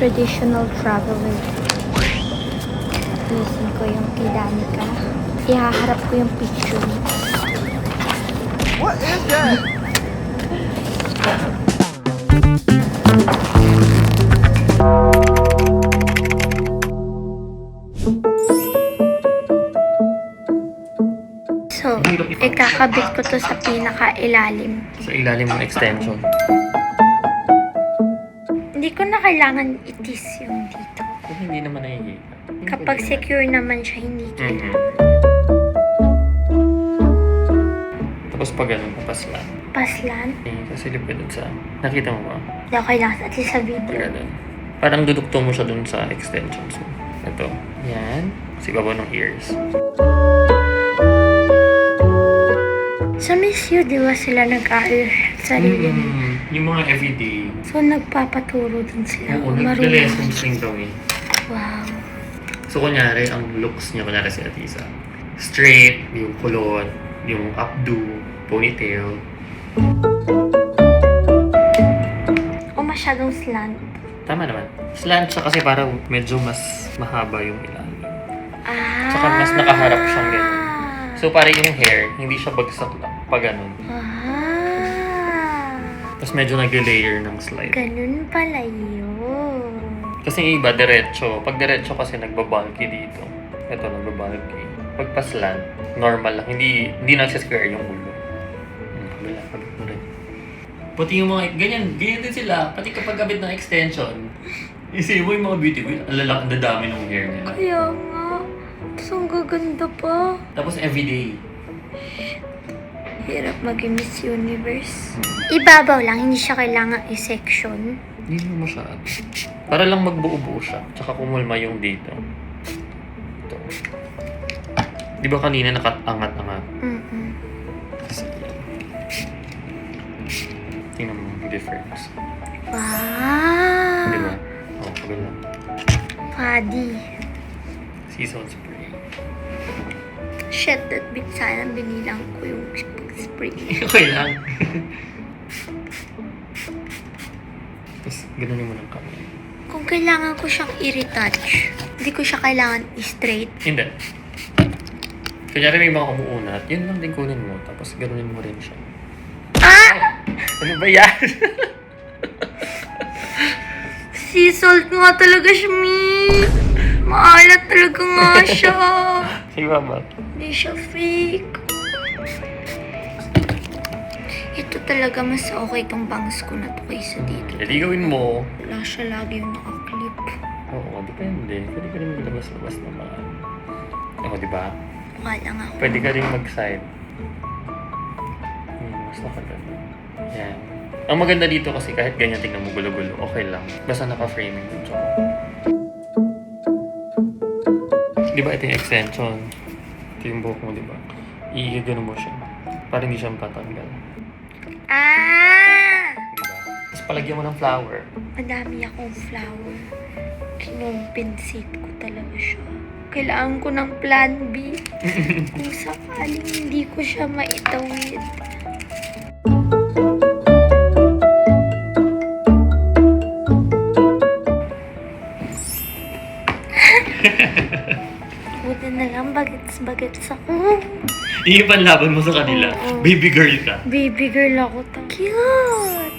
traditional traveler. Listen ko yung kay Danica. Ihaharap ko yung picture. What is that? So, ikakabit ko to sa pinaka-ilalim. Sa ilalim ng extension. Hindi ko na kailangan itis yung dito. Kung hindi naman nakikita. Kapag secure naman siya, hindi kailangan. Tapos pag ganun, paslan. Paslan? Kasilip ka dun sa... Nakita mo ba? Hindi ako kailangan. At least sa Pag video. ganun. Parang dudukto mo siya dun sa extension. So, ito. Yan. Sa ibabaw ng ears. Sa Miss You, di ba sila nag-aaral sarili nila? Yung mga everyday. So, nagpapaturo din sila. Oo, Marunong. nag-lessons rin kami. Wow. So, kunyari, ang looks niya, kunyari si Atisa. Straight, yung kulot, yung updo, ponytail. O masyadong slant. Tama naman. Slant siya kasi parang medyo mas mahaba yung ilalim. Ah. Tsaka mas nakaharap siyang ganyan. So, parang yung hair, hindi siya bagsak lang. Pag ganun. Ah. Tapos medyo nag-layer ng slide. Ganun pala yun. Kasi yung iba, diretso. Pag diretso kasi nagbabulky dito. Ito, nagbabulky. Pag paslan, normal lang. Hindi nagsisquare yung ulo. Kabila, kabit mo rin. Pati yung mga, ganyan din sila. Pati kapag kabit ng extension, isipin mo yung mga beauty queen, ang lalaki, ang dadami ng hair nila. Kaya nga. Tapos ang gaganda pa. Tapos everyday. Hirap maging Miss Universe. Ibabaw lang, hindi siya kailangan i-section. Hindi mo masyado. Para lang magbuo-buo siya. Tsaka kumulma yung dito. Ito. Di ba kanina nakaangat-angat? Mm-mm. Sige. Tingnan mo yung difference. Wow. Di ba? Oo, kabila. Paddy. Season spray. Shit, that bit sana binilang ko yung spray. Okay lang. Tapos, ganunin mo ng kamay. Kung kailangan ko siyang i-retouch, hindi ko siya kailangan i-straight. Hindi. Kunyari may mga umuunat, yun lang din kunin mo. Tapos, ganunin mo rin siya. Ah! Ano ba yan? Sea salt nga talaga siya, Mi. Maalat talaga nga siya. Sige ba? Hindi siya fake. Ito talaga mas okay itong bangs ko na to kaysa dito. Hindi gawin mo. Wala siya lagi yung naka-clip. Oo, depende. Pwede ka rin maglabas-labas naman. Oo, di ba? Wala nga ako. Pwede ka rin mag-side. Mas nakaganda. Yan. Ang maganda dito kasi kahit ganyan tingnan mo gulo-gulo, okay lang. Basta naka-framing yung tsaka. Di ba ito yung extension? Ito yung buhok mo, di ba? Iigano mo siya. Para hindi siya patanggal. Ah! Di ba? Tapos palagyan mo ng flower. Madami akong flower. Kinumpinsit ko talaga siya. Kailangan ko ng plan B. Kung sakaling hindi ko siya maitawid. Buti na lang, bagets ako. Yung panlaban mo sa kanila. Oo. Baby girl ka. Baby girl ako. Cute!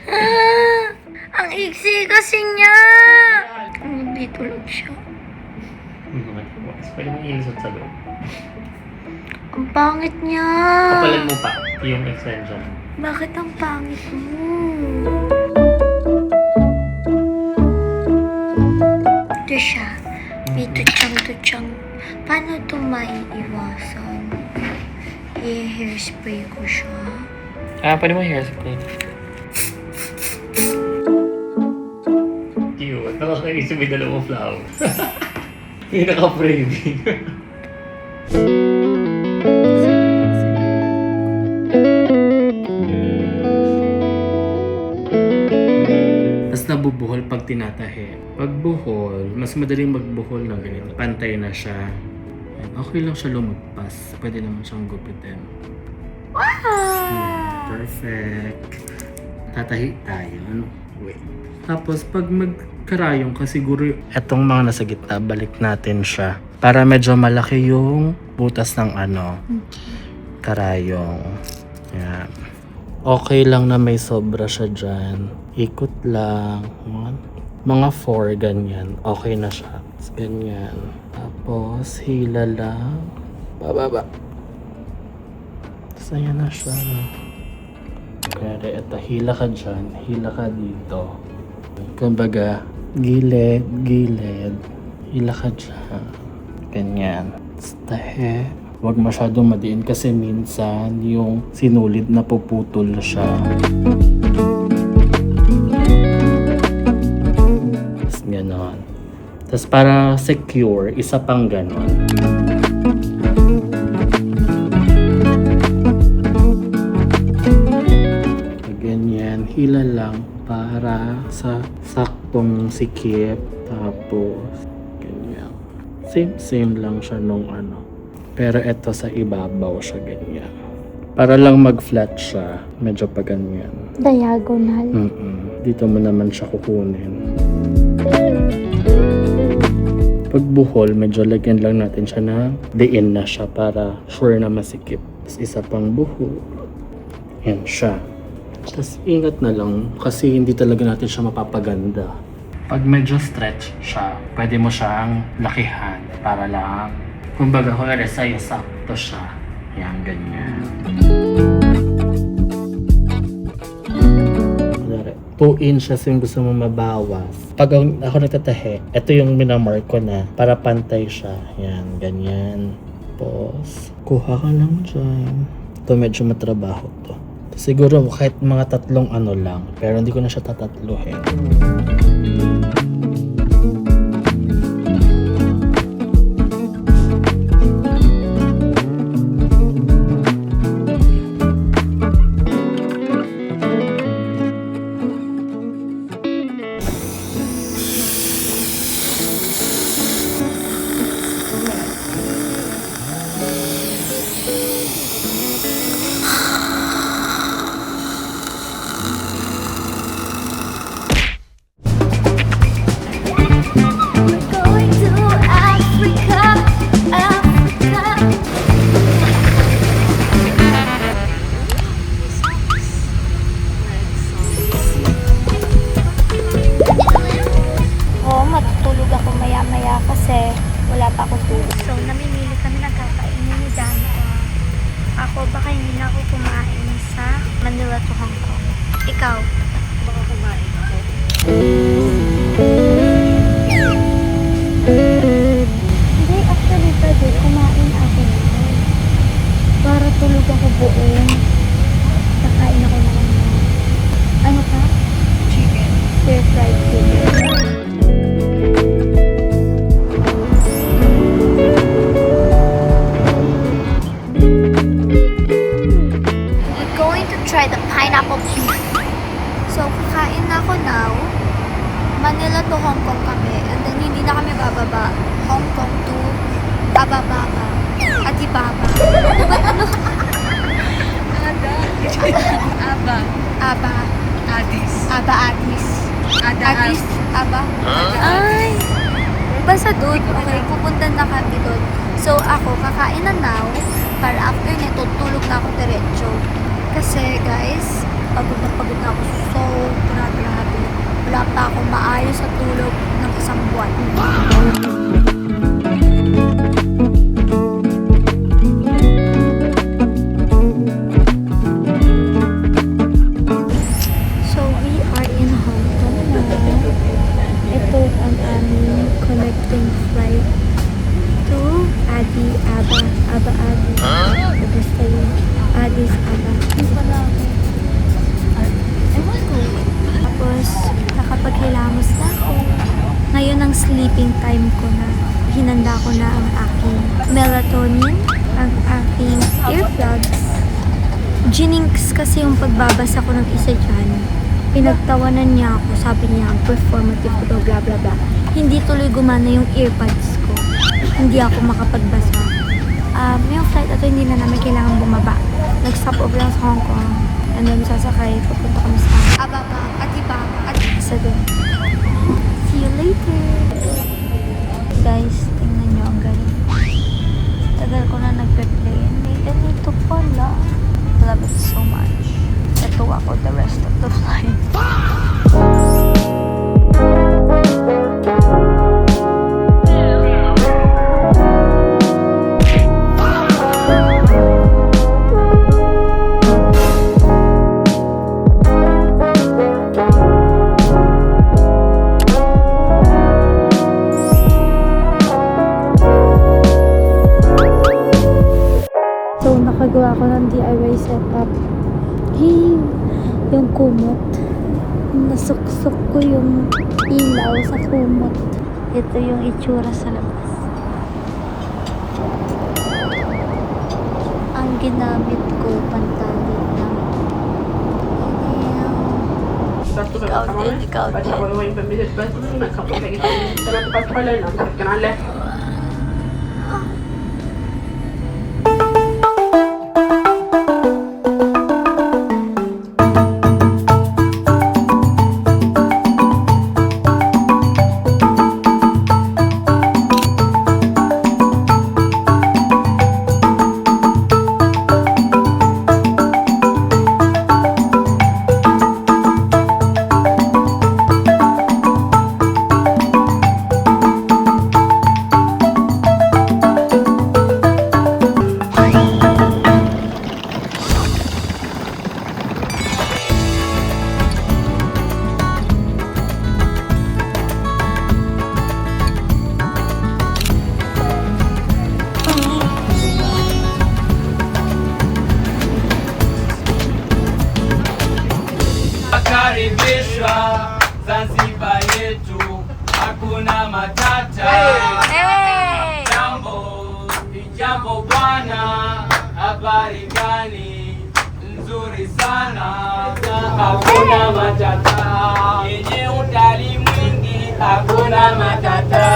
Ah, ang iksi kasi niya! Dito lang siya. Pwede mo ilusot sa loob. Ang pangit niya! Kapalan mo pa yung extension. Bakit ang pangit mo? Ito siya. May tutsang-tutsang. Paano ito maiiwasan? I-hairspray ko siya. Pwede mo hairspray. Cute. Nakakainis may dalawang flower. Yung naka-framing. Mas nabubuhol pag tinatahi. Pag buhol, mas madaling magbuhol na ganito. Pantay na siya. Ayan, okay lang siya lumagpas. Pwede naman siyang gupitin. Wow! Perfect. Tatahi tayo. Ano? Wait. Tapos pag magkarayong ka siguro etong mga nasa gitna, balik natin siya. Para medyo malaki yung butas ng karayong. Yan. Okay lang na may sobra siya dyan. Ikot lang. Mga 4 ganyan. Okay na siya. Ganyan. Tapos hila lang. Bababa. Tapos ayan na siya. Kaya eto, hila ka dyan. Hila ka dito. Kumbaga, gilid, gilid. Hila ka dyan. Ganyan. Tapos tahe. Huwag masyadong madiin kasi minsan yung sinulid na puputol siya. Tapos ganon. Tapos para secure, isa pang ganon. Ganyan, hila lang para sa saktong sikip. Tapos ganyan. Same lang siya nung Pero eto sa ibabaw siya ganyan. Para lang mag-flat siya, medyo pa ganyan. Diagonal. Dito mo naman siya kukunin. Pag buhol, medyo lagyan lang natin siya na diin na siya para sure na masikip. Tapos isa pang buhol. Yan siya. Tapos ingat na lang kasi hindi talaga natin siya mapapaganda. Pag medyo stretch siya, pwede mo siyang lakihan para lang kumbaga, kung sa'yo, sakto siya. Yan, ganyan. 2 inches yung gusto mo mabawas. Pag ako nagtatahe, ito yung minamark ko na para pantay siya. Yan, ganyan. Tapos, kuha ka lang dyan. Ito medyo matrabaho to. Siguro kahit mga 3 lang. Pero hindi ko na siya tatatluhin. Matutulog ako maya-maya kasi wala pa akong tulog. So, namimili kami ng kakainin ni Danica. Ako, baka hindi na ako kumain sa Manila to Hong Kong. Ikaw? Baka kumain ako. Hindi, actually, pwede. Kumain ako. Para tulog ako buong. Kakain ako naman. Ano ka? Chicken. Stir-fried chicken. Try the pineapple beef. So, kakain na ako now. Manila to Hong Kong kami. And then, hindi na kami bababa. Hong Kong to Abababa. Adibaba. Ano? Aba. Aba. Adis. Aba Adis. Ada. Adis. Aba. Ay. Basta doon. Okay, pupunta na kami doon. So, ako, kakain na now. Para after nito, tulog na ako diretso. Kasi guys, pagod na ako. So, grabe. Wala pa akong maayos sa tulog ng 1 buwan. So, we are in Hong Kong now. Ito ang aming connecting flight to Aba Adi. Basta yun. Addis Ababa. Ewan ko. Tapos, nakapaghilamos na ako. Ngayon ang sleeping time ko na. Hinanda ko na ang aking melatonin, ang aking earplugs. Jinx kasi yung pagbabasa ko ng isa dyan. Pinagtawanan niya ako. Sabi niya, performative ko, bla bla bla. Hindi tuloy gumana yung earbuds ko. hindi ako makapagbasa. Yung flight ito, hindi na namin kailangan bumaba. Nag-stop over lang sa Hong Kong. And then sasakay, papunta kami sa Ababa, Atibaba, at isa dun. See you later! Guys, tingnan nyo ang galing. Tagal ko na nagpe-plane. May ganito pala. Love it so much. Ito ako the rest of the flight. So, nakagawa ko ng DIY setup. Hey, yung kumot. Nasuksok ko yung ilaw sa kumot. Ito yung itsura sa labas. Ang ginamit ko, pantali lang. Ikaw din. Karibishwa Zanzibar yetu, hakuna matata. Hey! Jambo bwana, habari gani? Nzuri sana, hakuna matata. Yenye utalii mwingi, hakuna matata.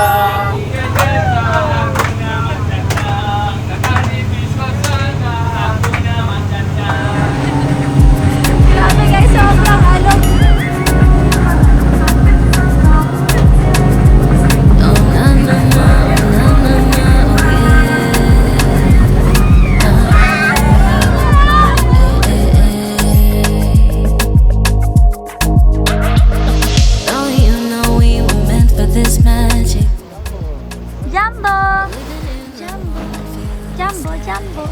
Ukicheza, hakuna matata. Nakaribishwa sana, hakuna matata. Grabe guys, sobrang alok. Jumbo! Jumbo! Jumbo! Jumbo! Jumbo!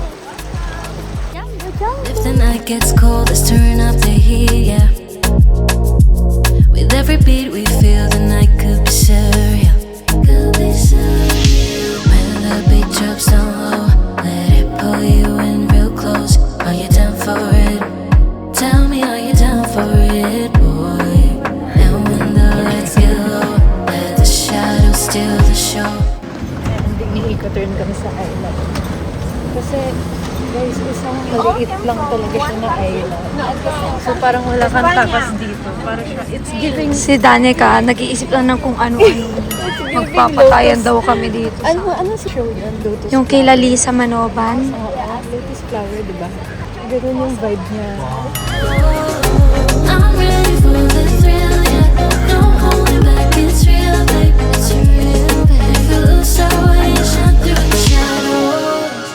Jumbo! If the night gets cold, let's turn up the heat, yeah. With every beat we feel, the night could be surreal. Could be surreal. When the beat drops down low, let it pull you in real close. Are you down for it? Tell me, are you down for it, boy? And when the lights get low, let the shadows steal the show. Hindi turn kami sa island. Kasi guys, isang maliit lang talaga siya na island. So parang wala kang takas dito. Parang siya, it's giving... Si Danica, nag-iisip lang ng kung ano-ano. Magpapatayan daw kami dito. Ano sa show yun? Lotus Yung kay Lalisa Manoban. Lotus Flower, di ba? Ganun yung vibe niya. I'm ready for the thrill, yeah. No holding back, it's real, babe. It's real, babe. If you lose our way, shine through the shadows.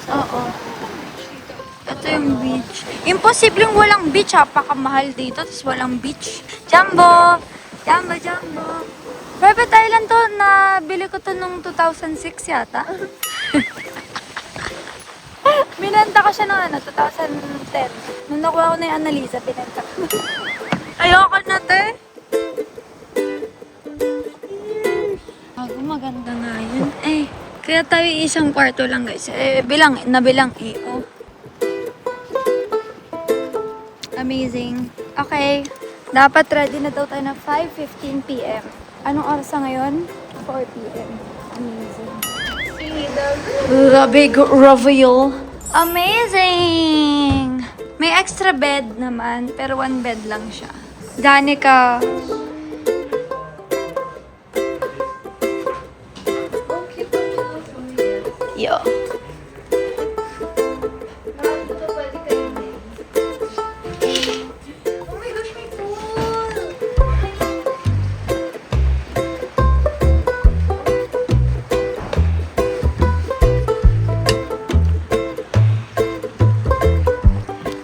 Oo. Ito yung beach. Imposibleng walang beach, pakamahal dito, tapos walang beach. Jumbo! Jumbo, Jumbo! Private island to, nabili ko to nung 2006 yata. Binenta ko siya nung 2010. Nung nakuha ko na yung Annalisa, binenta ko. Ayoko na, te. Maganda nga yun. Kaya tayo isang kwarto lang, guys. Nabilang oh. Amazing. Okay. Dapat ready na daw tayo na 5:15 p.m. Anong oras na ngayon? 4 p.m. Amazing. The big reveal. Amazing! May extra bed naman, pero 1 bed lang siya. Danica. Yo.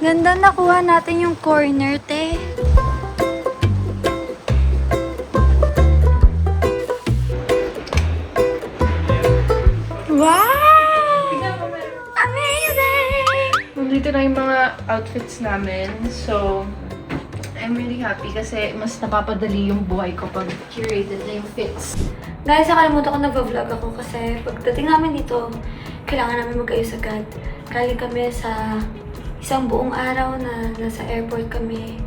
Ganda, nakuha natin yung corner, te. Wow! Amazing! Nandito na yung mga outfits namin. So, I'm really happy kasi mas napapadali yung buhay ko pag curated na yung fits. Guys, nakalimutan ko nag-vlog ako kasi pagdating namin dito, kailangan namin mag-ayos agad. Galing kami sa isang buong araw na nasa airport kami.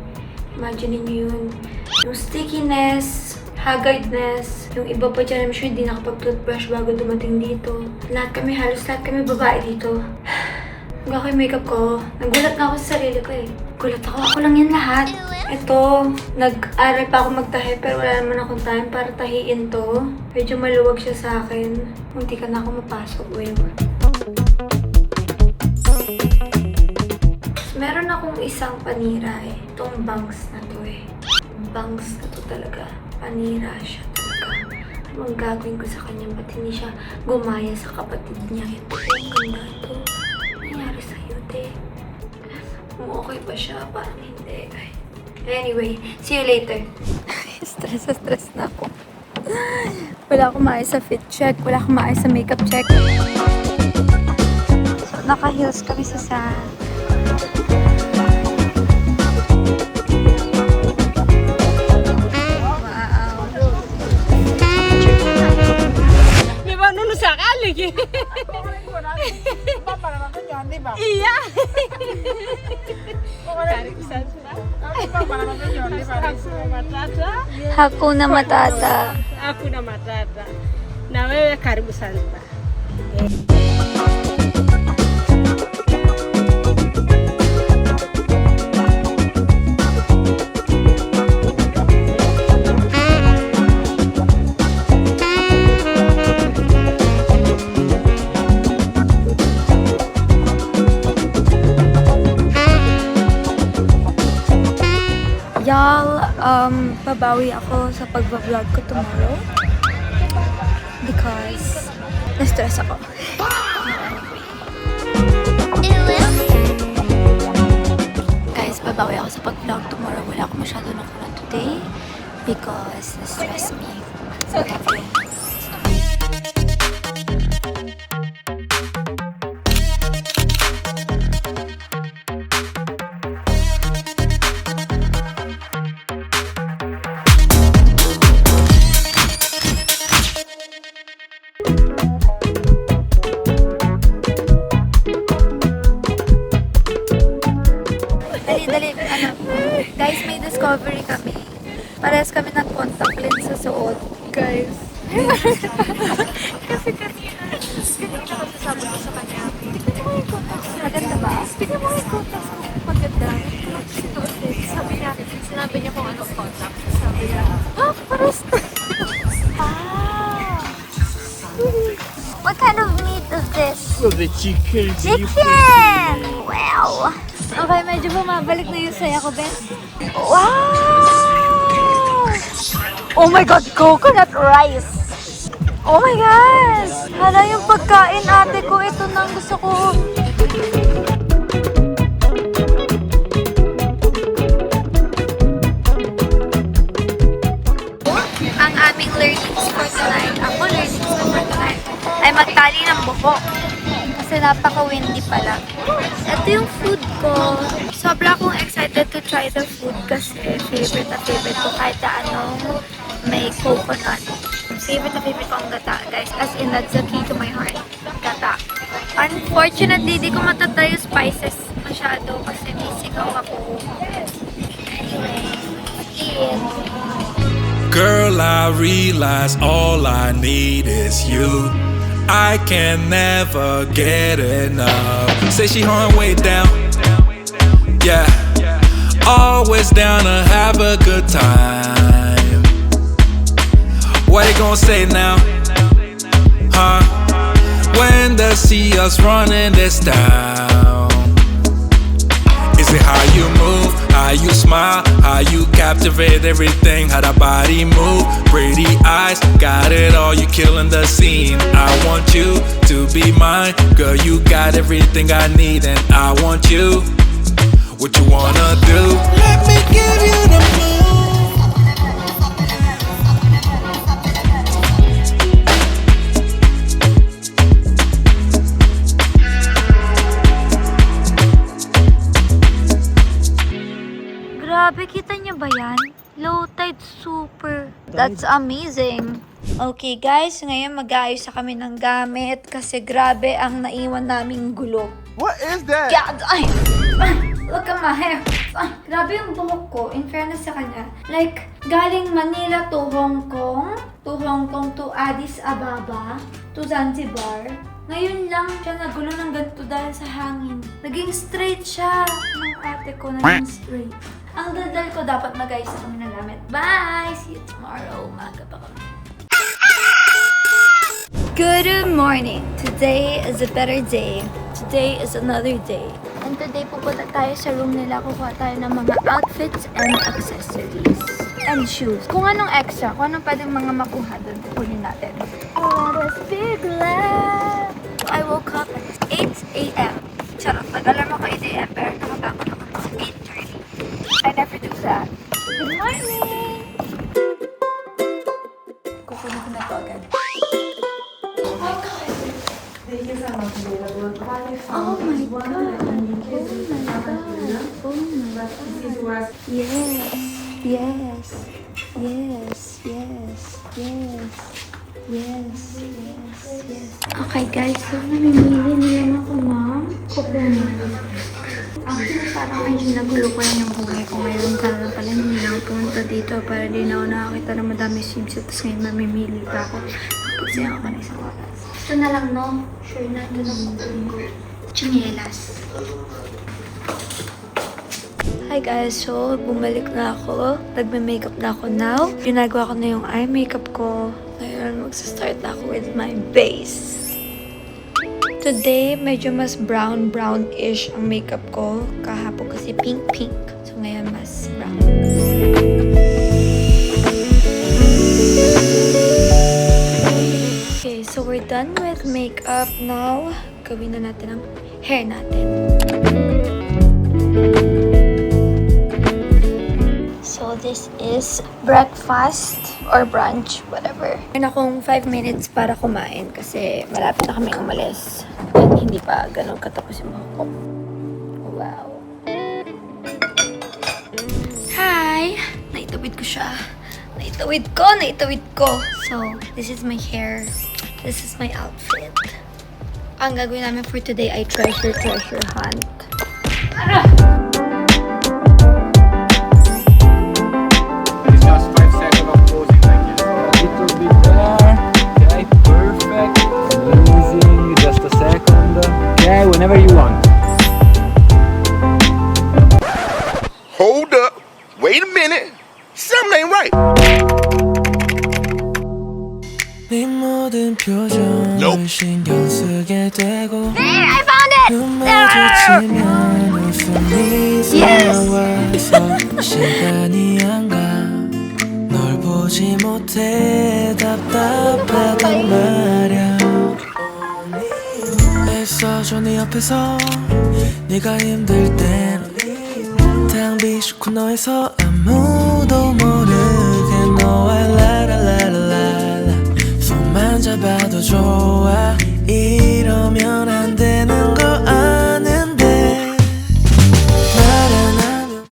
Imagine niyo yun. Yung stickiness, haggardness, yung iba pa dyan, I'm sure hindi nakapag-toothbrush bago dumating dito. Halos lahat kami babae dito. Hanggang ako yung makeup ko, nagulat na ako sa sarili ko eh. Gulat ako lang yan lahat. Ito, nag-aral pa ako magtahi pero wala naman akong time para tahiin to. Medyo maluwag siya sa akin. Munti ka na ako mapasok, Meron akong isang panira eh. Itong bangs na to eh. Bangs na to talaga. Panira siya talaga. Anong gagawin ko sa kanya? Ba't hindi siya gumaya sa kapatid niya? Ito, ang ganda ito. Nangyari sa'yo, te. Kung okay ba siya? Parang hindi. Ay. Anyway, see you later. Stress na ako. Wala akong maayos sa fit check. Wala akong maayos sa makeup check. So, naka-heels kami sa sand. Di ba, nuno sa kalig eh. Iya. Hakuna Matata. Hakuna Matata. Na wewe karibu sana. Y'all, babawi ako sa pag-vlog ko tomorrow because na-stress ako. Guys, babawi ako sa pag-vlog tomorrow. Wala ako masyado nakuha today because na-stress me. So, dali. Guys, may discovery kami. Parehas kami ng contact lens sa suot. Guys. Kasi kanina ako sasabi ko sa kanya. Tignan mo yung contacts. Maganda ba? Tignan mo yung contacts ko. Maganda. Sinabi niya kung anong contacts. Sabi niya, parehas na. What kind of meat is this? The chicken. Chicken! Wow! Okay, medyo bumabalik na yung saya ko, Ben. Wow! Oh my God, coconut rice! Oh my God! Hala yung pagkain, ate ko. Ito na ang gusto ko. Ang aming learnings for tonight, ay magtali ng buhok. Kasi napaka-windy pala. Ito yung food ko. Sobra akong excited to try the food kasi favorite ko kahit anong may coconut. Favorite ko ang gata, guys. As in, that's the key to my heart. Gata. Unfortunately, di ko matatry yung spices masyado kasi may sigaw ako. Anyway, eat. Girl, I realize all I need is you. I can never get enough. Say she hung way down. Yeah, always down to have a good time. What they gonna say now? Huh? When they see us running this town. Is it how you move, how you smile, how you captivate everything, how that body move, pretty eyes, got it all, you killing the scene. I want you to be mine, girl, you got everything I need, and I want you. What you wanna do? Let me give you the move. Grabe, kita niyo ba yan? Low tide super. That's amazing. Okay guys, ngayon mag-aayos na kami ng gamit kasi grabe ang naiwan naming gulo. What is that? God, ay, look at my hair. Ay, grabe yung buhok ko, in fairness sa kanya. Like, galing Manila to Hong Kong to Addis Ababa, to Zanzibar. Ngayon lang siya nagulo ng ganito dahil sa hangin. Naging straight siya ng ate ko, naging straight. Ang daldal ko, dapat mag-ayos na kami ng gamit. Bye! See you tomorrow. Umaga pa kami. Good morning! Today is a better day. Today is another day. And today pupunta tayo sa room nila. Kukuha tayo ng mga outfits and accessories. And shoes. Kung anong extra, kung anong pwedeng mga makuha doon, kukunin natin. Let us be glad. I woke up at 8 a.m. Charot, nag-alarm ako 8 a.m. pero nakabangon ako sa 8:30. I never do that. Good morning! Kukunin ko na to agad. Oh my God! Oh my God! Yes! Yes! Yes! Yes! Yes! Yes! Yes! Yes! Okay guys, so namimili nilang ako ma'am. Kukunin. Actually, parang ayun, nagulo ko lang yung buhay ko ngayon. Sana pala hindi na ako pumunta dito para di na ako nakakita na madami swimsuit. Tapos ngayon mamimili pa ako. Napagsayang ako na isang oras. Ito na lang, no? Sure na, ito na kukunin ko. Chinelas. Hi guys, so bumalik na ako. Nagme-makeup na ako now. Ginagawa ko na yung eye makeup ko. Ngayon, magsa-start na ako with my base. Today, medyo mas brown-ish ang makeup ko. Kahapon kasi pink-pink. So ngayon, mas brown. Okay, so we're done with makeup now. Gawin na natin ang hair natin. So this is breakfast or brunch, whatever. Meron akong 5 minutes para kumain kasi malapit na kami umalis. At hindi pa ganun katapos yung buhok ko. Wow. Hi! Naitawid ko siya. Naitawid ko! So, this is my hair. This is my outfit. Ang gagawin namin for today ay treasure hunt. It's just 5 seconds of posing like this. A little bit there. Okay, perfect. Amazing. Just a second. Okay, whenever you want. Hold up. Wait a minute. Something ain't right. 네 모든 표정을 신경 쓰게 되고 I found it! 눈 마주치면 웃음이 살아와서 시간이 안 가 널 보지 못해 답답하단 말야 애써줘 네 옆에서 네가 힘들 땐 탕비 싫고 너에서 아무도 모르게 너와 라라라라라 손만 잡아도 좋아 이러면 안